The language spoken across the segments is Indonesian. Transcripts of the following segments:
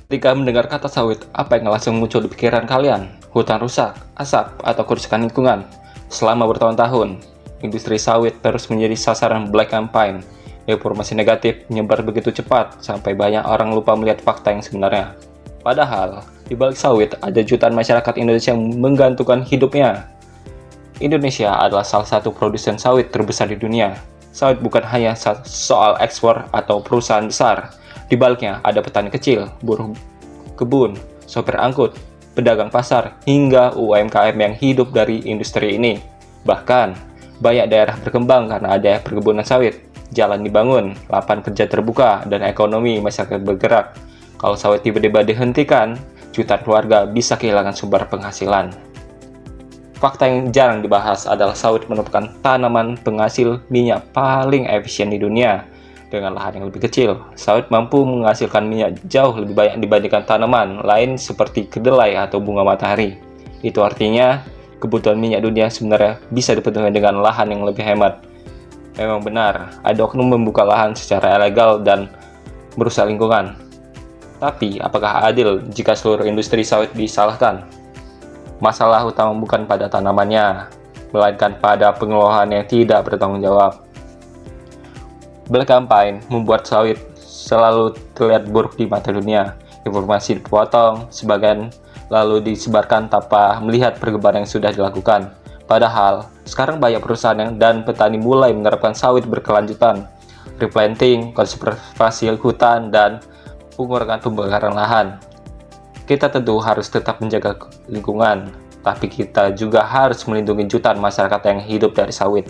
Ketika mendengar kata sawit, apa yang langsung muncul di pikiran kalian? Hutan rusak, asap, atau kerusakan lingkungan? Selama bertahun-tahun, industri sawit terus menjadi sasaran black campaign. Informasi negatif menyebar begitu cepat sampai banyak orang lupa melihat fakta yang sebenarnya. Padahal, di balik sawit ada jutaan masyarakat Indonesia yang menggantungkan hidupnya. Indonesia adalah salah satu produsen sawit terbesar di dunia. Sawit bukan hanya soal ekspor atau perusahaan besar. Di baliknya ada petani kecil, buruh kebun, sopir angkut, pedagang pasar, hingga UMKM yang hidup dari industri ini. Bahkan, banyak daerah berkembang karena ada perkebunan sawit. Jalan dibangun, lapangan kerja terbuka, dan ekonomi masyarakat bergerak. Kalau sawit tiba-tiba dihentikan, jutaan keluarga bisa kehilangan sumber penghasilan. Fakta yang jarang dibahas adalah sawit merupakan tanaman penghasil minyak paling efisien di dunia. Dengan lahan yang lebih kecil, sawit mampu menghasilkan minyak jauh lebih banyak dibandingkan tanaman lain seperti kedelai atau bunga matahari. Itu artinya, kebutuhan minyak dunia sebenarnya bisa dipenuhi dengan lahan yang lebih hemat. Memang benar, ada oknum membuka lahan secara ilegal dan merusak lingkungan. Tapi, apakah adil jika seluruh industri sawit disalahkan? Masalah utama bukan pada tanamannya, melainkan pada pengelolaan yang tidak bertanggung jawab. Black campaign membuat sawit selalu terlihat buruk di mata dunia. Informasi dipotong, sebagian lalu disebarkan tanpa melihat perkembangan yang sudah dilakukan. Padahal, sekarang banyak perusahaan dan petani mulai menerapkan sawit berkelanjutan, replanting, konservasi hutan, dan pengurangan pembakaran lahan. Kita tentu harus tetap menjaga lingkungan, tapi kita juga harus melindungi jutaan masyarakat yang hidup dari sawit.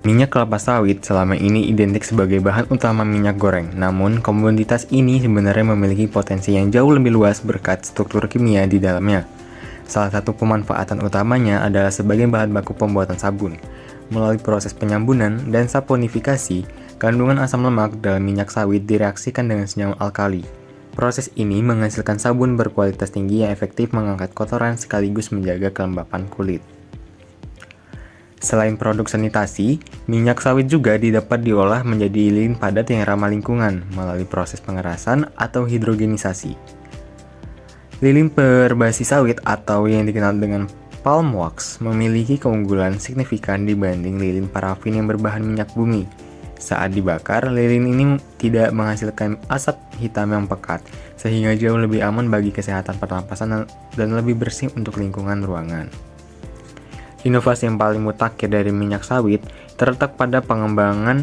Minyak kelapa sawit selama ini identik sebagai bahan utama minyak goreng, namun komoditas ini sebenarnya memiliki potensi yang jauh lebih luas berkat struktur kimia di dalamnya. Salah satu pemanfaatan utamanya adalah sebagai bahan baku pembuatan sabun. Melalui proses penyambunan dan saponifikasi, kandungan asam lemak dalam minyak sawit direaksikan dengan senyawa alkali. Proses ini menghasilkan sabun berkualitas tinggi yang efektif mengangkat kotoran sekaligus menjaga kelembapan kulit. Selain produk sanitasi, minyak sawit juga didapat diolah menjadi lilin padat yang ramah lingkungan melalui proses pengerasan atau hidrogenisasi. Lilin berbasis sawit atau yang dikenal dengan palm wax memiliki keunggulan signifikan dibanding lilin parafin yang berbahan minyak bumi. Saat dibakar, lilin ini tidak menghasilkan asap hitam yang pekat, sehingga jauh lebih aman bagi kesehatan pernapasan dan lebih bersih untuk lingkungan ruangan. Inovasi yang paling mutakhir dari minyak sawit terletak pada pengembangan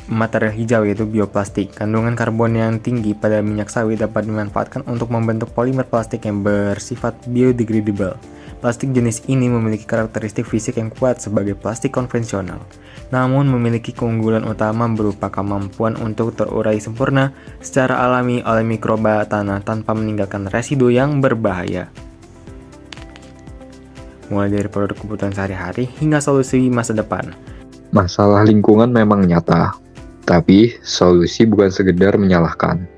material hijau yaitu bioplastik. Kandungan karbon yang tinggi pada minyak sawit dapat dimanfaatkan untuk membentuk polimer plastik yang bersifat biodegradable. Plastik jenis ini memiliki karakteristik fisik yang kuat sebagai plastik konvensional, namun memiliki keunggulan utama berupa kemampuan untuk terurai sempurna secara alami oleh mikroba tanah tanpa meninggalkan residu yang berbahaya. Mulai dari produk kebutuhan sehari-hari hingga solusi masa depan. Masalah lingkungan memang nyata, tapi solusi bukan sekedar menyalahkan.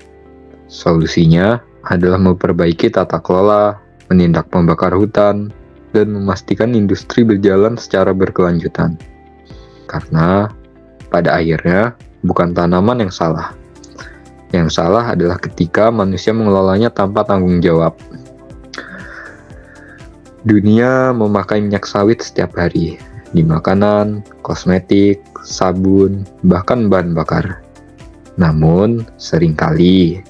Solusinya adalah memperbaiki tata kelola, menindak pembakar hutan, dan memastikan industri berjalan secara berkelanjutan. Karena pada akhirnya bukan tanaman yang salah. Yang salah adalah ketika manusia mengelolanya tanpa tanggung jawab. Dunia memakai minyak sawit setiap hari, di makanan, kosmetik, sabun, bahkan bahan bakar. Namun, seringkali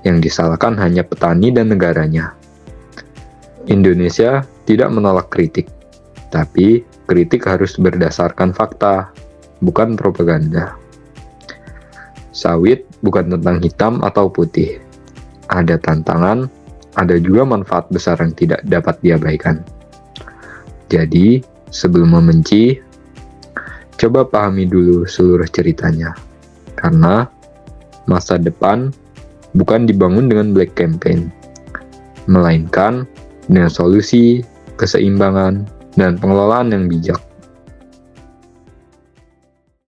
yang disalahkan hanya petani dan negaranya. Indonesia tidak menolak kritik, tapi kritik harus berdasarkan fakta, bukan propaganda. Sawit bukan tentang hitam atau putih. Ada tantangan, ada juga manfaat besar yang tidak dapat diabaikan. Jadi, sebelum membenci, coba pahami dulu seluruh ceritanya. Karena masa depan bukan dibangun dengan black campaign, melainkan dengan solusi, keseimbangan, dan pengelolaan yang bijak.